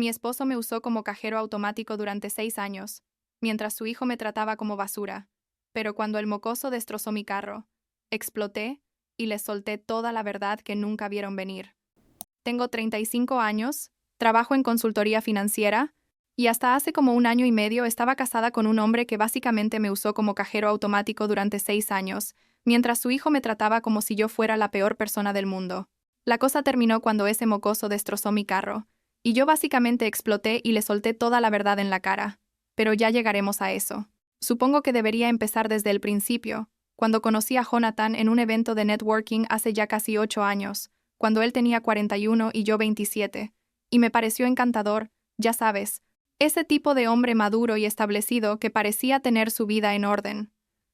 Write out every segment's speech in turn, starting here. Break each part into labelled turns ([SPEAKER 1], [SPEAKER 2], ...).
[SPEAKER 1] Mi esposo me usó como cajero automático durante 6 años, mientras su hijo me trataba como basura. Pero cuando el mocoso destrozó mi carro, exploté y les solté toda la verdad que nunca vieron venir. Tengo 35 años, trabajo en consultoría financiera, y hasta hace como 1 año y medio estaba casada con un hombre que básicamente me usó como cajero automático durante 6 años, mientras su hijo me trataba como si yo fuera la peor persona del mundo. La cosa terminó cuando ese mocoso destrozó mi carro, y yo básicamente exploté y le solté toda la verdad en la cara. Pero ya llegaremos a eso. Supongo que debería empezar desde el principio, cuando conocí a Jonathan en un evento de networking hace ya casi 8 años, cuando él tenía 41 y yo 27, y me pareció encantador, ya sabes, ese tipo de hombre maduro y establecido que parecía tener su vida en orden.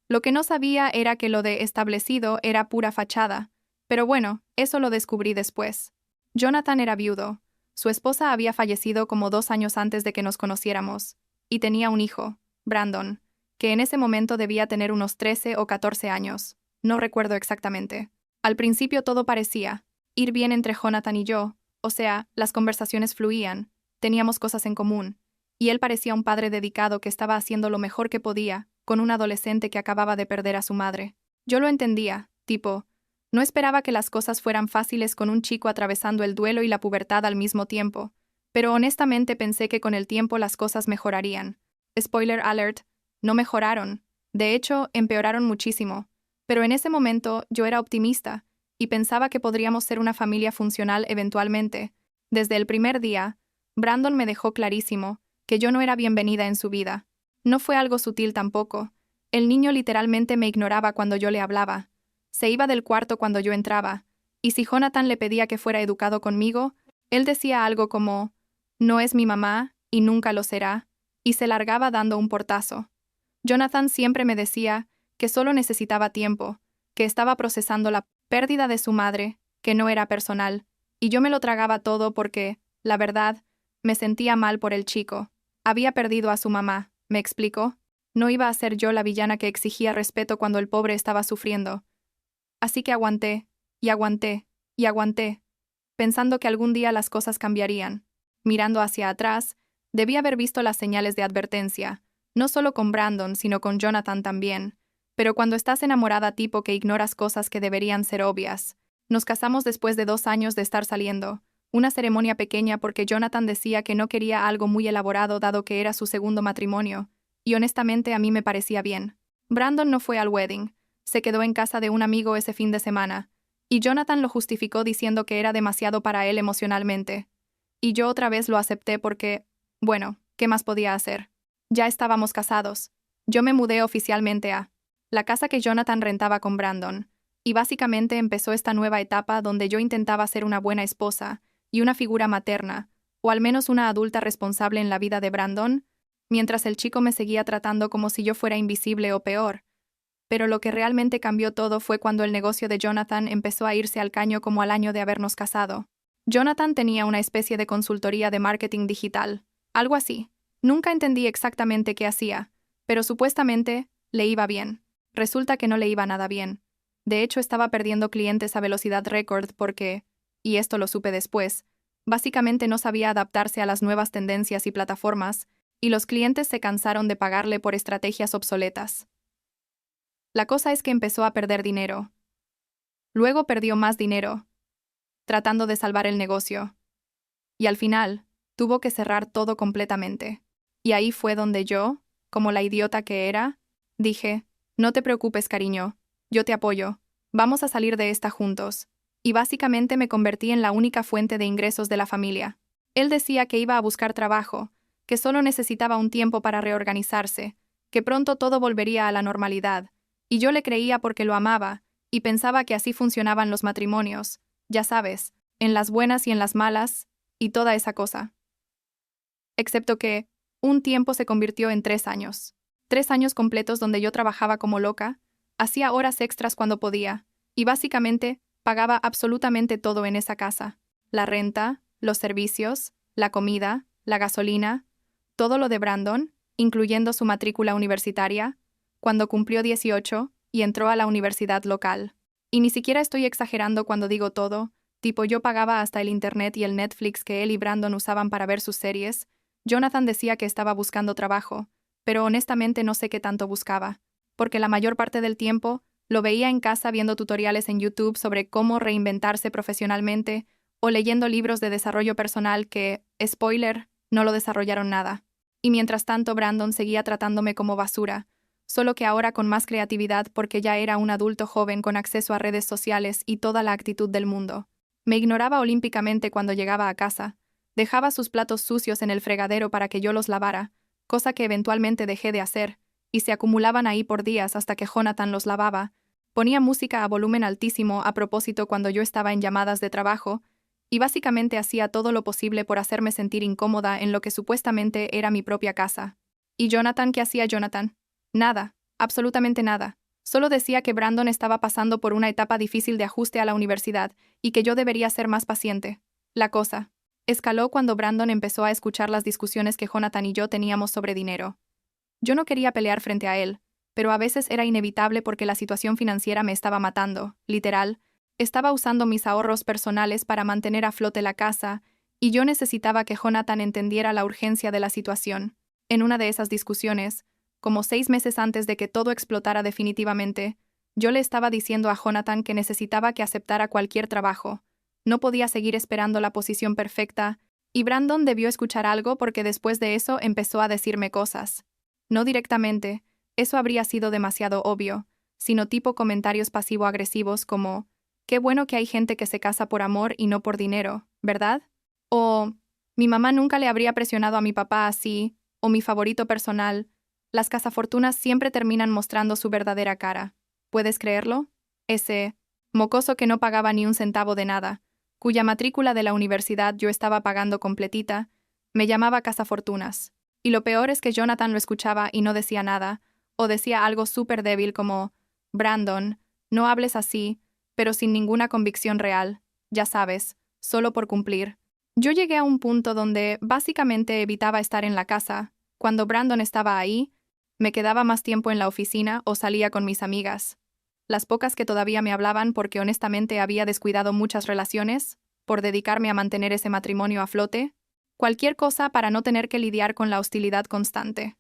[SPEAKER 1] Lo que no sabía era que lo de establecido era pura fachada, pero bueno, eso lo descubrí después. Jonathan era viudo. Su esposa había fallecido como 2 años antes de que nos conociéramos, y tenía un hijo, Brandon, que en ese momento debía tener unos 13 o 14 años, no recuerdo exactamente. Al principio todo parecía ir bien entre Jonathan y yo, o sea, las conversaciones fluían, teníamos cosas en común, y él parecía un padre dedicado que estaba haciendo lo mejor que podía con un adolescente que acababa de perder a su madre. Yo lo entendía, tipo, no esperaba que las cosas fueran fáciles con un chico atravesando el duelo y la pubertad al mismo tiempo, pero honestamente pensé que con el tiempo las cosas mejorarían. Spoiler alert, no mejoraron. De hecho, empeoraron muchísimo. Pero en ese momento yo era optimista y pensaba que podríamos ser una familia funcional eventualmente. Desde el primer día, Brandon me dejó clarísimo que yo no era bienvenida en su vida. No fue algo sutil tampoco. El niño literalmente me ignoraba cuando yo le hablaba. Se iba del cuarto cuando yo entraba, y si Jonathan le pedía que fuera educado conmigo, él decía algo como, «No es mi mamá, y nunca lo será», y se largaba dando un portazo. Jonathan siempre me decía que solo necesitaba tiempo, que estaba procesando la pérdida de su madre, que no era personal, y yo me lo tragaba todo porque, la verdad, me sentía mal por el chico. Había perdido a su mamá, ¿me explicó? No iba a ser yo la villana que exigía respeto cuando el pobre estaba sufriendo. Así que aguanté, y aguanté, y aguanté, pensando que algún día las cosas cambiarían. Mirando hacia atrás, debí haber visto las señales de advertencia, no solo con Brandon, sino con Jonathan también. Pero cuando estás enamorada tipo que ignoras cosas que deberían ser obvias. Nos casamos después de 2 años de estar saliendo. Una ceremonia pequeña porque Jonathan decía que no quería algo muy elaborado dado que era su segundo matrimonio. Y honestamente a mí me parecía bien. Brandon no fue al wedding. Se quedó en casa de un amigo ese fin de semana. Y Jonathan lo justificó diciendo que era demasiado para él emocionalmente. Y yo otra vez lo acepté porque, bueno, ¿qué más podía hacer? Ya estábamos casados. Yo me mudé oficialmente a la casa que Jonathan rentaba con Brandon, y básicamente empezó esta nueva etapa donde yo intentaba ser una buena esposa y una figura materna, o al menos una adulta responsable en la vida de Brandon, mientras el chico me seguía tratando como si yo fuera invisible o peor. Pero lo que realmente cambió todo fue cuando el negocio de Jonathan empezó a irse al caño como al año de habernos casado. Jonathan tenía una especie de consultoría de marketing digital, algo así. Nunca entendí exactamente qué hacía, pero supuestamente le iba bien. Resulta que no le iba nada bien. De hecho, estaba perdiendo clientes a velocidad récord porque, y esto lo supe después, básicamente no sabía adaptarse a las nuevas tendencias y plataformas, y los clientes se cansaron de pagarle por estrategias obsoletas. La cosa es que empezó a perder dinero. Luego perdió más dinero, tratando de salvar el negocio. Y al final, tuvo que cerrar todo completamente. Y ahí fue donde yo, como la idiota que era, dije, no te preocupes, cariño, yo te apoyo, vamos a salir de esta juntos. Y básicamente me convertí en la única fuente de ingresos de la familia. Él decía que iba a buscar trabajo, que solo necesitaba un tiempo para reorganizarse, que pronto todo volvería a la normalidad, y yo le creía porque lo amaba, y pensaba que así funcionaban los matrimonios, ya sabes, en las buenas y en las malas, y toda esa cosa. Excepto que, un tiempo se convirtió en 3 años. 3 años completos donde yo trabajaba como loca, hacía horas extras cuando podía, y básicamente pagaba absolutamente todo en esa casa. La renta, los servicios, la comida, la gasolina, todo lo de Brandon, incluyendo su matrícula universitaria, cuando cumplió 18 y entró a la universidad local. Y ni siquiera estoy exagerando cuando digo todo, Tipo, yo pagaba hasta el internet y el Netflix que él y Brandon usaban para ver sus series. Jonathan decía que estaba buscando trabajo, pero honestamente no sé qué tanto buscaba, porque la mayor parte del tiempo lo veía en casa viendo tutoriales en YouTube sobre cómo reinventarse profesionalmente o leyendo libros de desarrollo personal que, spoiler, no lo desarrollaron nada. Y mientras tanto Brandon seguía tratándome como basura, solo que ahora con más creatividad porque ya era un adulto joven con acceso a redes sociales y toda la actitud del mundo. Me ignoraba olímpicamente cuando llegaba a casa, dejaba sus platos sucios en el fregadero para que yo los lavara, cosa que eventualmente dejé de hacer, y se acumulaban ahí por días hasta que Jonathan los lavaba. Ponía música a volumen altísimo a propósito cuando yo estaba en llamadas de trabajo, y básicamente hacía todo lo posible por hacerme sentir incómoda en lo que supuestamente era mi propia casa. ¿Y Jonathan qué hacía Jonathan? Nada, absolutamente nada. Solo decía que Brandon estaba pasando por una etapa difícil de ajuste a la universidad y que yo debería ser más paciente. La cosa escaló cuando Brandon empezó a escuchar las discusiones que Jonathan y yo teníamos sobre dinero. Yo no quería pelear frente a él, pero a veces era inevitable porque la situación financiera me estaba matando, literal. Estaba usando mis ahorros personales para mantener a flote la casa, y yo necesitaba que Jonathan entendiera la urgencia de la situación. En una de esas discusiones, como 6 meses antes de que todo explotara definitivamente, yo le estaba diciendo a Jonathan que necesitaba que aceptara cualquier trabajo. No podía seguir esperando la posición perfecta, y Brandon debió escuchar algo porque después de eso empezó a decirme cosas. No directamente, eso habría sido demasiado obvio, sino tipo comentarios pasivo-agresivos como «Qué bueno que hay gente que se casa por amor y no por dinero, ¿verdad?» O «Mi mamá nunca le habría presionado a mi papá así», o «Mi favorito personal, las cazafortunas siempre terminan mostrando su verdadera cara. ¿Puedes creerlo?» Ese mocoso que no pagaba ni un centavo de nada, cuya matrícula de la universidad yo estaba pagando completita, me llamaba cazafortunas. Y lo peor es que Jonathan lo escuchaba y no decía nada, o decía algo súper débil como «Brandon, no hables así», pero sin ninguna convicción real, ya sabes, solo por cumplir. Yo llegué a un punto donde básicamente evitaba estar en la casa. Cuando Brandon estaba ahí, me quedaba más tiempo en la oficina o salía con mis amigas. Las pocas que todavía me hablaban porque honestamente había descuidado muchas relaciones, por dedicarme a mantener ese matrimonio a flote, cualquier cosa para no tener que lidiar con la hostilidad constante.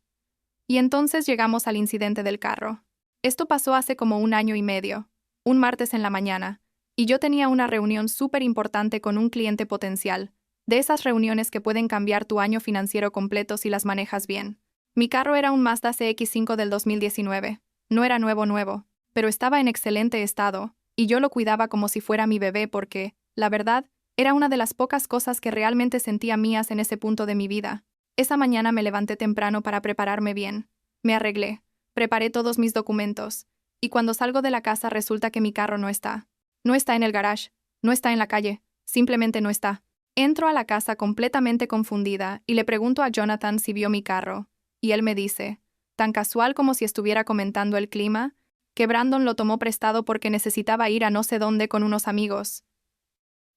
[SPEAKER 1] Y entonces llegamos al incidente del carro. Esto pasó hace como 1 año y medio, un martes en la mañana, y yo tenía una reunión súper importante con un cliente potencial, de esas reuniones que pueden cambiar tu año financiero completo si las manejas bien. Mi carro era un Mazda CX-5 del 2019. No era nuevo, pero estaba en excelente estado, y yo lo cuidaba como si fuera mi bebé porque, la verdad, era una de las pocas cosas que realmente sentía mías en ese punto de mi vida. Esa mañana me levanté temprano para prepararme bien. Me arreglé, preparé todos mis documentos, y cuando salgo de la casa resulta que mi carro no está. No está en el garage, no está en la calle, simplemente no está. Entro a la casa completamente confundida y le pregunto a Jonathan si vio mi carro, y él me dice, tan casual como si estuviera comentando el clima, que Brandon lo tomó prestado porque necesitaba ir a no sé dónde con unos amigos.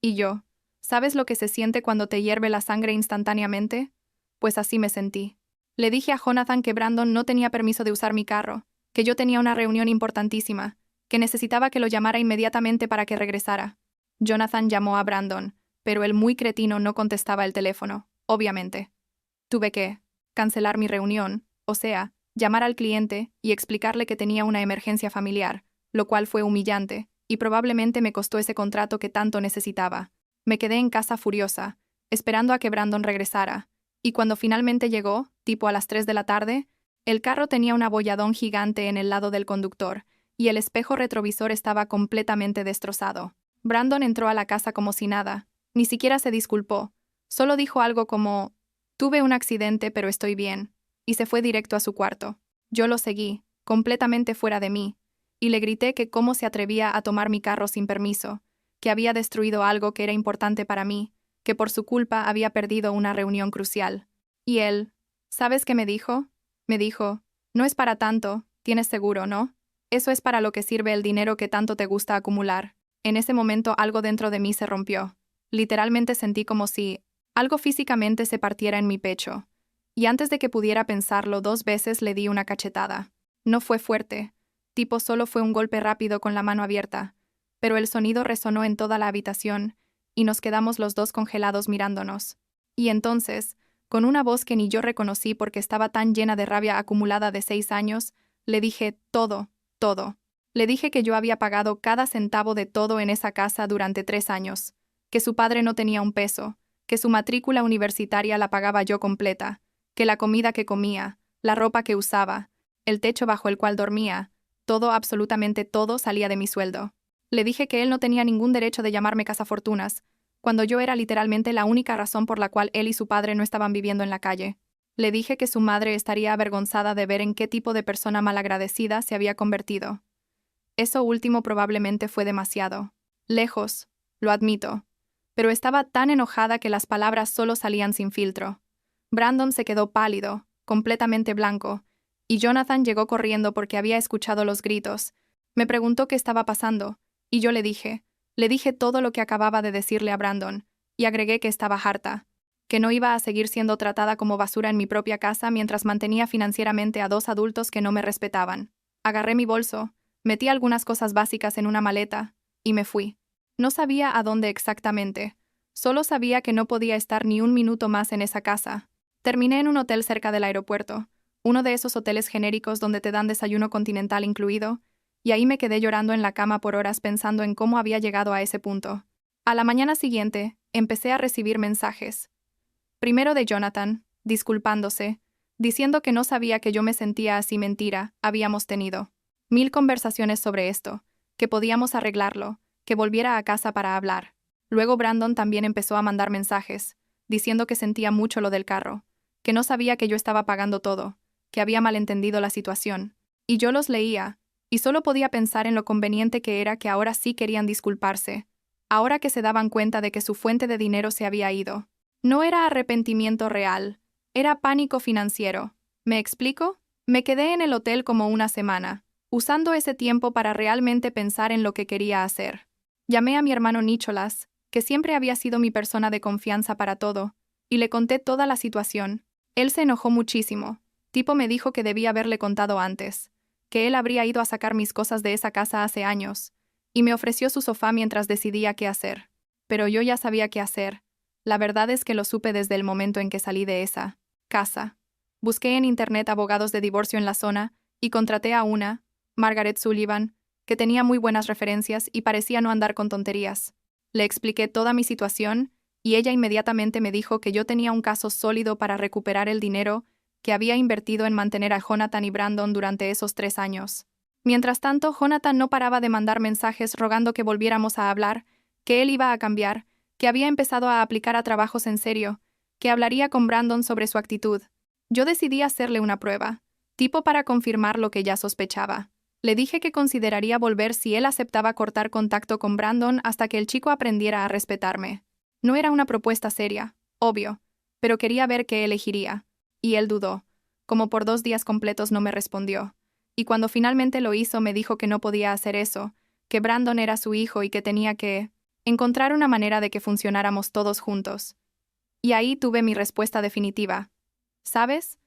[SPEAKER 1] Y yo, ¿sabes lo que se siente cuando te hierve la sangre instantáneamente? Pues así me sentí. Le dije a Jonathan que Brandon no tenía permiso de usar mi carro, que yo tenía una reunión importantísima, que necesitaba que lo llamara inmediatamente para que regresara. Jonathan llamó a Brandon, pero el muy cretino no contestaba el teléfono, obviamente. Tuve que cancelar mi reunión, o sea, llamar al cliente y explicarle que tenía una emergencia familiar, lo cual fue humillante, y probablemente me costó ese contrato que tanto necesitaba. Me quedé en casa furiosa, esperando a que Brandon regresara, y cuando finalmente llegó, tipo a las 3 de la tarde, el carro tenía un abolladón gigante en el lado del conductor, y el espejo retrovisor estaba completamente destrozado. Brandon entró a la casa como si nada, ni siquiera se disculpó, solo dijo algo como «Tuve un accidente pero estoy bien», y se fue directo a su cuarto. Yo lo seguí, completamente fuera de mí, y le grité que cómo se atrevía a tomar mi carro sin permiso, que había destruido algo que era importante para mí, que por su culpa había perdido una reunión crucial. Y él, ¿sabes qué me dijo? Me dijo, no es para tanto, tienes seguro, ¿no? Eso es para lo que sirve el dinero que tanto te gusta acumular. En ese momento algo dentro de mí se rompió. Literalmente sentí como si algo físicamente se partiera en mi pecho. Y antes de que pudiera pensarlo 2 veces le di una cachetada. No fue fuerte, tipo solo fue un golpe rápido con la mano abierta, pero el sonido resonó en toda la habitación, y nos quedamos los dos congelados mirándonos. Y entonces, con una voz que ni yo reconocí porque estaba tan llena de rabia acumulada de 6 años, le dije todo, todo. Le dije que yo había pagado cada centavo de todo en esa casa durante 3 años, que su padre no tenía un peso, que su matrícula universitaria la pagaba yo completa, que la comida que comía, la ropa que usaba, el techo bajo el cual dormía, todo, absolutamente todo, salía de mi sueldo. Le dije que él no tenía ningún derecho de llamarme cazafortunas, cuando yo era literalmente la única razón por la cual él y su padre no estaban viviendo en la calle. Le dije que su madre estaría avergonzada de ver en qué tipo de persona malagradecida se había convertido. Eso último probablemente fue demasiado. Lejos, lo admito. Pero estaba tan enojada que las palabras solo salían sin filtro. Brandon se quedó pálido, completamente blanco, y Jonathan llegó corriendo porque había escuchado los gritos. Me preguntó qué estaba pasando, y yo le dije todo lo que acababa de decirle a Brandon, y agregué que estaba harta, que no iba a seguir siendo tratada como basura en mi propia casa mientras mantenía financieramente a 2 adultos que no me respetaban. Agarré mi bolso, metí algunas cosas básicas en una maleta, y me fui. No sabía a dónde exactamente, solo sabía que no podía estar ni un minuto más en esa casa. Terminé en un hotel cerca del aeropuerto, uno de esos hoteles genéricos donde te dan desayuno continental incluido, y ahí me quedé llorando en la cama por horas pensando en cómo había llegado a ese punto. A la mañana siguiente, empecé a recibir mensajes. Primero de Jonathan, disculpándose, diciendo que no sabía que yo me sentía así. Mentira, habíamos tenido 1000 conversaciones sobre esto, que podíamos arreglarlo, que volviera a casa para hablar. Luego Brandon también empezó a mandar mensajes, diciendo que sentía mucho lo del carro, que no sabía que yo estaba pagando todo, que había malentendido la situación. Y yo los leía, y solo podía pensar en lo conveniente que era que ahora sí querían disculparse, ahora que se daban cuenta de que su fuente de dinero se había ido. No era arrepentimiento real, era pánico financiero. ¿Me explico? Me quedé en el hotel como una semana, usando ese tiempo para realmente pensar en lo que quería hacer. Llamé a mi hermano Nicholas, que siempre había sido mi persona de confianza para todo, y le conté toda la situación. Él se enojó muchísimo. Tipo me dijo que debía haberle contado antes, que él habría ido a sacar mis cosas de esa casa hace años, y me ofreció su sofá mientras decidía qué hacer. Pero yo ya sabía qué hacer. La verdad es que lo supe desde el momento en que salí de esa casa. Busqué en internet abogados de divorcio en la zona, y contraté a una, Margaret Sullivan, que tenía muy buenas referencias y parecía no andar con tonterías. Le expliqué toda mi situación, y ella inmediatamente me dijo que yo tenía un caso sólido para recuperar el dinero que había invertido en mantener a Jonathan y Brandon durante esos 3 años. Mientras tanto, Jonathan no paraba de mandar mensajes rogando que volviéramos a hablar, que él iba a cambiar, que había empezado a aplicar a trabajos en serio, que hablaría con Brandon sobre su actitud. Yo decidí hacerle una prueba, tipo para confirmar lo que ya sospechaba. Le dije que consideraría volver si él aceptaba cortar contacto con Brandon hasta que el chico aprendiera a respetarme. No era una propuesta seria, obvio, pero quería ver qué elegiría. Y él dudó. Como por 2 días completos no me respondió. Y cuando finalmente lo hizo me dijo que no podía hacer eso, que Brandon era su hijo y que tenía que encontrar una manera de que funcionáramos todos juntos. Y ahí tuve mi respuesta definitiva. ¿Sabes?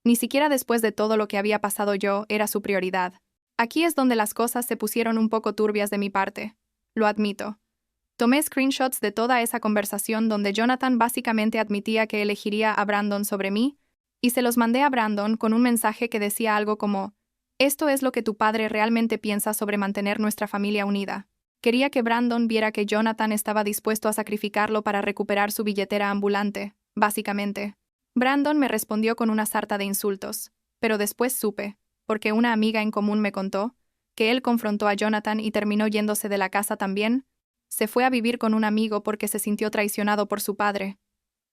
[SPEAKER 1] Ni siquiera después de todo lo que había pasado yo era su prioridad. Aquí es donde las cosas se pusieron un poco turbias de mi parte. Lo admito. Tomé screenshots de toda esa conversación donde Jonathan básicamente admitía que elegiría a Brandon sobre mí, y se los mandé a Brandon con un mensaje que decía algo como: «Esto es lo que tu padre realmente piensa sobre mantener nuestra familia unida». Quería que Brandon viera que Jonathan estaba dispuesto a sacrificarlo para recuperar su billetera ambulante, básicamente. Brandon me respondió con una sarta de insultos, pero después supe, porque una amiga en común me contó, que él confrontó a Jonathan y terminó yéndose de la casa también. Se fue a vivir con un amigo porque se sintió traicionado por su padre.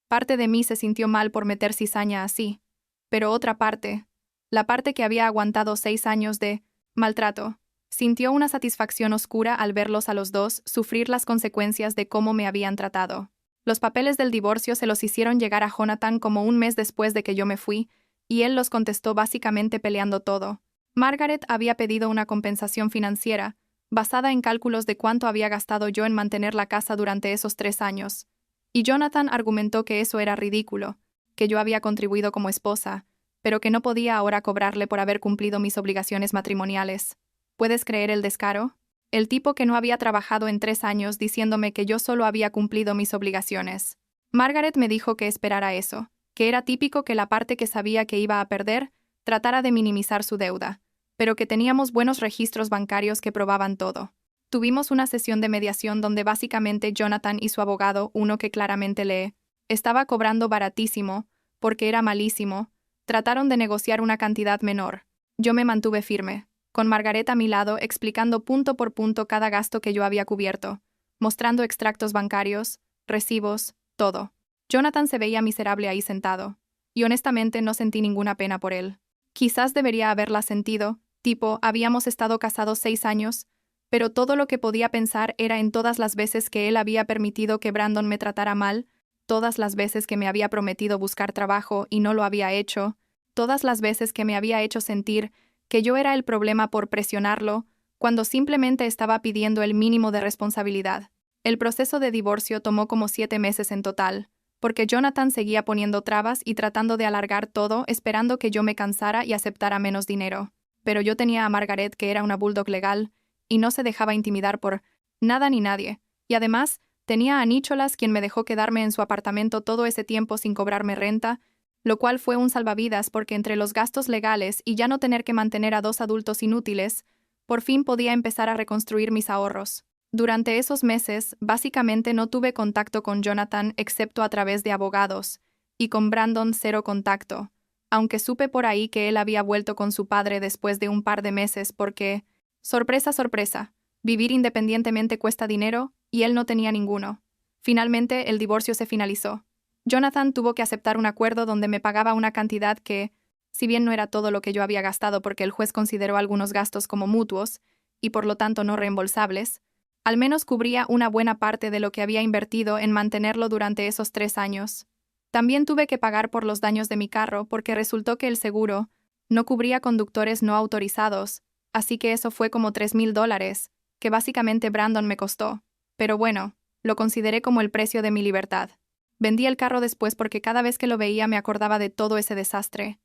[SPEAKER 1] Parte de mí se sintió mal por meter cizaña así, pero otra parte, la parte que había aguantado 6 años de maltrato, sintió una satisfacción oscura al verlos a los dos sufrir las consecuencias de cómo me habían tratado. Los papeles del divorcio se los hicieron llegar a Jonathan como un mes después de que yo me fui, y él los contestó básicamente peleando todo. Margaret había pedido una compensación financiera, basada en cálculos de cuánto había gastado yo en mantener la casa durante esos 3 años. Y Jonathan argumentó que eso era ridículo, que yo había contribuido como esposa, pero que no podía ahora cobrarle por haber cumplido mis obligaciones matrimoniales. ¿Puedes creer el descaro? El tipo que no había trabajado en 3 años diciéndome que yo solo había cumplido mis obligaciones. Margaret me dijo que esperara eso, que era típico que la parte que sabía que iba a perder tratara de minimizar su deuda, pero que teníamos buenos registros bancarios que probaban todo. Tuvimos una sesión de mediación donde básicamente Jonathan y su abogado, uno que claramente estaba cobrando baratísimo, porque era malísimo, trataron de negociar una cantidad menor. Yo me mantuve firme, con Margaret a mi lado explicando punto por punto cada gasto que yo había cubierto, mostrando extractos bancarios, recibos, todo. Jonathan se veía miserable ahí sentado, y honestamente no sentí ninguna pena por él. Quizás debería haberla sentido, tipo, habíamos estado casados 6 años, pero todo lo que podía pensar era en todas las veces que él había permitido que Brandon me tratara mal, todas las veces que me había prometido buscar trabajo y no lo había hecho, todas las veces que me había hecho sentir que yo era el problema por presionarlo, cuando simplemente estaba pidiendo el mínimo de responsabilidad. El proceso de divorcio tomó como 7 meses en total, porque Jonathan seguía poniendo trabas y tratando de alargar todo, esperando que yo me cansara y aceptara menos dinero. Pero yo tenía a Margaret, que era una bulldog legal, y no se dejaba intimidar por nada ni nadie, y además tenía a Nicholas, quien me dejó quedarme en su apartamento todo ese tiempo sin cobrarme renta, lo cual fue un salvavidas porque entre los gastos legales y ya no tener que mantener a 2 adultos inútiles, por fin podía empezar a reconstruir mis ahorros. Durante esos meses, básicamente no tuve contacto con Jonathan excepto a través de abogados, y con Brandon cero contacto, aunque supe por ahí que él había vuelto con su padre después de un par de meses porque, sorpresa, sorpresa, vivir independientemente cuesta dinero y él no tenía ninguno. Finalmente, el divorcio se finalizó. Jonathan tuvo que aceptar un acuerdo donde me pagaba una cantidad que, si bien no era todo lo que yo había gastado porque el juez consideró algunos gastos como mutuos, y por lo tanto no reembolsables, al menos cubría una buena parte de lo que había invertido en mantenerlo durante esos 3 años. También tuve que pagar por los daños de mi carro porque resultó que el seguro no cubría conductores no autorizados, así que eso fue como $3,000, que básicamente Brandon me costó. Pero bueno, lo consideré como el precio de mi libertad. Vendí el carro después porque cada vez que lo veía me acordaba de todo ese desastre,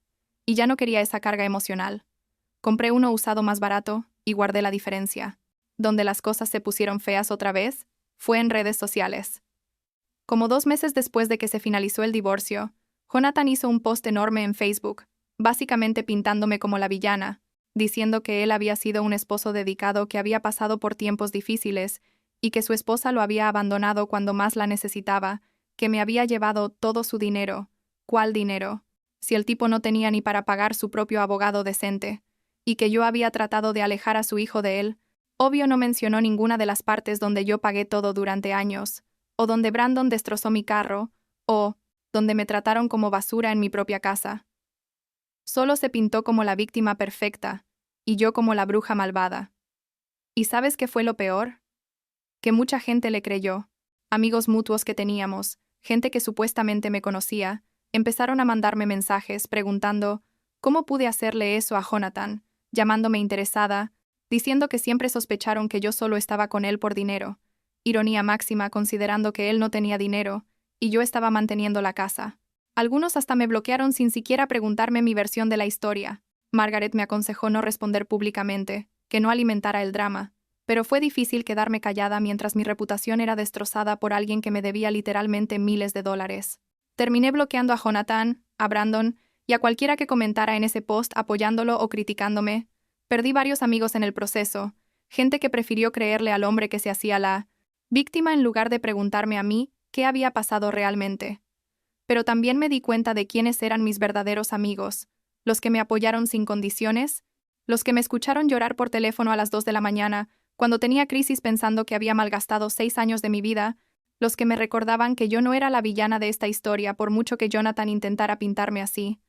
[SPEAKER 1] y ya no quería esa carga emocional. Compré uno usado más barato y guardé la diferencia. Donde las cosas se pusieron feas otra vez fue en redes sociales. Como 2 meses después de que se finalizó el divorcio, Jonathan hizo un post enorme en Facebook, básicamente pintándome como la villana, diciendo que él había sido un esposo dedicado que había pasado por tiempos difíciles y que su esposa lo había abandonado cuando más la necesitaba, que me había llevado todo su dinero. ¿Cuál dinero? Si el tipo no tenía ni para pagar su propio abogado decente, y que yo había tratado de alejar a su hijo de él. Obvio no mencionó ninguna de las partes donde yo pagué todo durante años, o donde Brandon destrozó mi carro, o donde me trataron como basura en mi propia casa. Solo se pintó como la víctima perfecta, y yo como la bruja malvada. ¿Y sabes qué fue lo peor? Que mucha gente le creyó. Amigos mutuos que teníamos, gente que supuestamente me conocía, empezaron a mandarme mensajes preguntando ¿cómo pude hacerle eso a Jonathan?, llamándome interesada, diciendo que siempre sospecharon que yo solo estaba con él por dinero. Ironía máxima considerando que él no tenía dinero, y yo estaba manteniendo la casa. Algunos hasta me bloquearon sin siquiera preguntarme mi versión de la historia. Margaret me aconsejó no responder públicamente, que no alimentara el drama, pero fue difícil quedarme callada mientras mi reputación era destrozada por alguien que me debía literalmente miles de dólares. Terminé bloqueando a Jonathan, a Brandon y a cualquiera que comentara en ese post apoyándolo o criticándome. Perdí varios amigos en el proceso, gente que prefirió creerle al hombre que se hacía la víctima en lugar de preguntarme a mí qué había pasado realmente. Pero también me di cuenta de quiénes eran mis verdaderos amigos, los que me apoyaron sin condiciones, los que me escucharon llorar por teléfono a las 2 de la mañana, cuando tenía crisis pensando que había malgastado 6 años de mi vida, los que me recordaban que yo no era la villana de esta historia por mucho que Jonathan intentara pintarme así.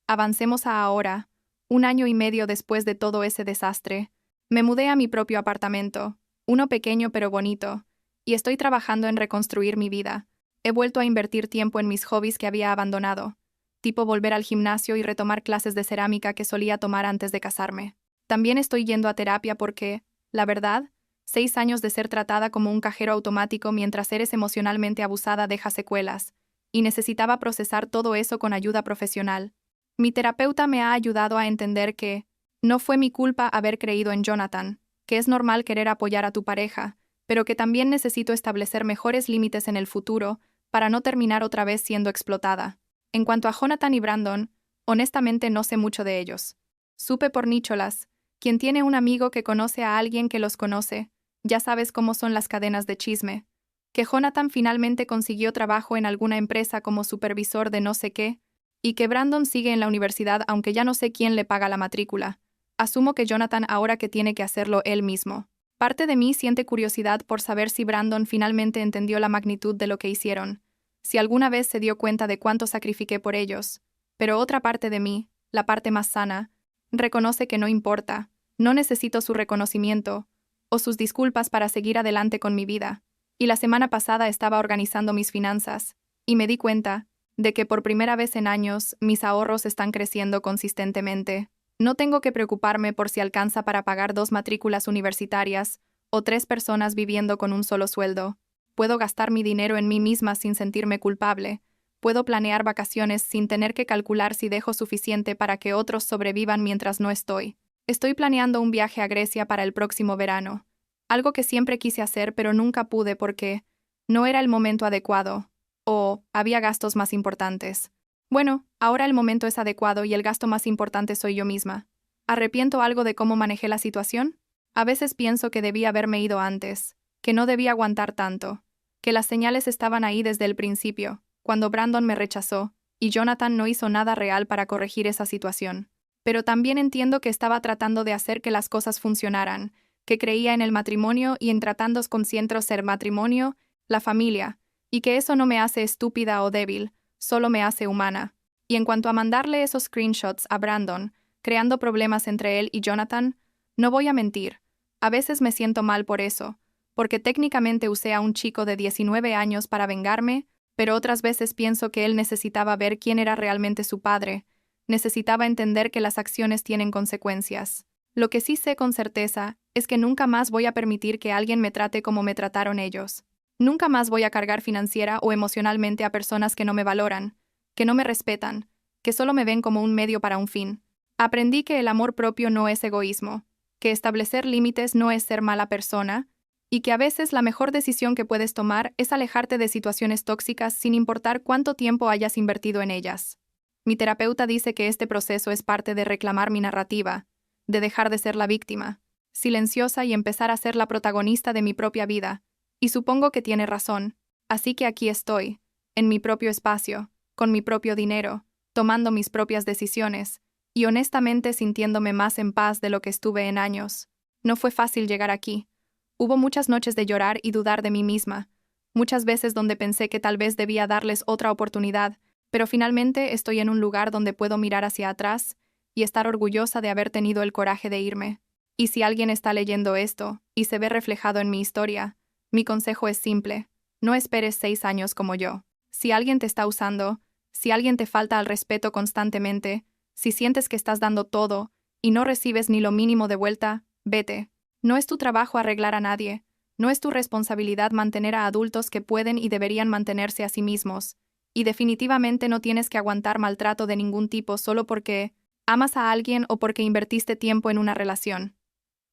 [SPEAKER 1] Avancemos a ahora, 1 año y medio después de todo ese desastre. Me mudé a mi propio apartamento, uno pequeño pero bonito, y estoy trabajando en reconstruir mi vida. He vuelto a invertir tiempo en mis hobbies que había abandonado, tipo volver al gimnasio y retomar clases de cerámica que solía tomar antes de casarme. También estoy yendo a terapia porque, la verdad, 6 años de ser tratada como un cajero automático mientras eres emocionalmente abusada deja secuelas, y necesitaba procesar todo eso con ayuda profesional. Mi terapeuta me ha ayudado a entender que no fue mi culpa haber creído en Jonathan, que es normal querer apoyar a tu pareja, pero que también necesito establecer mejores límites en el futuro para no terminar otra vez siendo explotada. En cuanto a Jonathan y Brandon, honestamente no sé mucho de ellos. Supe por Nicholas, quien tiene un amigo que conoce a alguien que los conoce, ya sabes cómo son las cadenas de chisme, que Jonathan finalmente consiguió trabajo en alguna empresa como supervisor de no sé qué, y que Brandon sigue en la universidad aunque ya no sé quién le paga la matrícula. Asumo que Jonathan ahora que tiene que hacerlo él mismo. Parte de mí siente curiosidad por saber si Brandon finalmente entendió la magnitud de lo que hicieron, si alguna vez se dio cuenta de cuánto sacrifiqué por ellos, pero otra parte de mí, la parte más sana, reconoce que no importa, no necesito su reconocimiento o sus disculpas para seguir adelante con mi vida. Y la semana pasada estaba organizando mis finanzas, y me di cuenta de que por primera vez en años mis ahorros están creciendo consistentemente. No tengo que preocuparme por si alcanza para pagar 2 matrículas universitarias o 3 personas viviendo con un solo sueldo. Puedo gastar mi dinero en mí misma sin sentirme culpable. Puedo planear vacaciones sin tener que calcular si dejo suficiente para que otros sobrevivan mientras no estoy. Estoy planeando un viaje a Grecia para el próximo verano. Algo que siempre quise hacer pero nunca pude porque no era el momento adecuado, o había gastos más importantes. Bueno, ahora el momento es adecuado y el gasto más importante soy yo misma. ¿Arrepiento algo de cómo manejé la situación? A veces pienso que debí haberme ido antes, que no debía aguantar tanto, que las señales estaban ahí desde el principio, cuando Brandon me rechazó, y Jonathan no hizo nada real para corregir esa situación. Pero también entiendo que estaba tratando de hacer que las cosas funcionaran, que creía en el matrimonio y en tratando con cientos el matrimonio, la familia, y que eso no me hace estúpida o débil, solo me hace humana. Y en cuanto a mandarle esos screenshots a Brandon, creando problemas entre él y Jonathan, no voy a mentir, a veces me siento mal por eso, porque técnicamente usé a un chico de 19 años para vengarme, pero otras veces pienso que él necesitaba ver quién era realmente su padre, necesitaba entender que las acciones tienen consecuencias. Lo que sí sé con certeza es que nunca más voy a permitir que alguien me trate como me trataron ellos. Nunca más voy a cargar financiera o emocionalmente a personas que no me valoran, que no me respetan, que solo me ven como un medio para un fin. Aprendí que el amor propio no es egoísmo, que establecer límites no es ser mala persona, y que a veces la mejor decisión que puedes tomar es alejarte de situaciones tóxicas sin importar cuánto tiempo hayas invertido en ellas. Mi terapeuta dice que este proceso es parte de reclamar mi narrativa, de dejar de ser la víctima, silenciosa y empezar a ser la protagonista de mi propia vida, y supongo que tiene razón, así que aquí estoy, en mi propio espacio, con mi propio dinero, tomando mis propias decisiones, y honestamente sintiéndome más en paz de lo que estuve en años. No fue fácil llegar aquí. Hubo muchas noches de llorar y dudar de mí misma, muchas veces donde pensé que tal vez debía darles otra oportunidad, pero finalmente estoy en un lugar donde puedo mirar hacia atrás y estar orgullosa de haber tenido el coraje de irme. Y si alguien está leyendo esto y se ve reflejado en mi historia, mi consejo es simple: no esperes 6 años como yo. Si alguien te está usando, si alguien te falta al respeto constantemente, si sientes que estás dando todo y no recibes ni lo mínimo de vuelta, vete. No es tu trabajo arreglar a nadie, no es tu responsabilidad mantener a adultos que pueden y deberían mantenerse a sí mismos, y definitivamente no tienes que aguantar maltrato de ningún tipo solo porque amas a alguien o porque invertiste tiempo en una relación.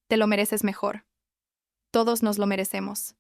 [SPEAKER 1] Te lo mereces mejor. Todos nos lo merecemos.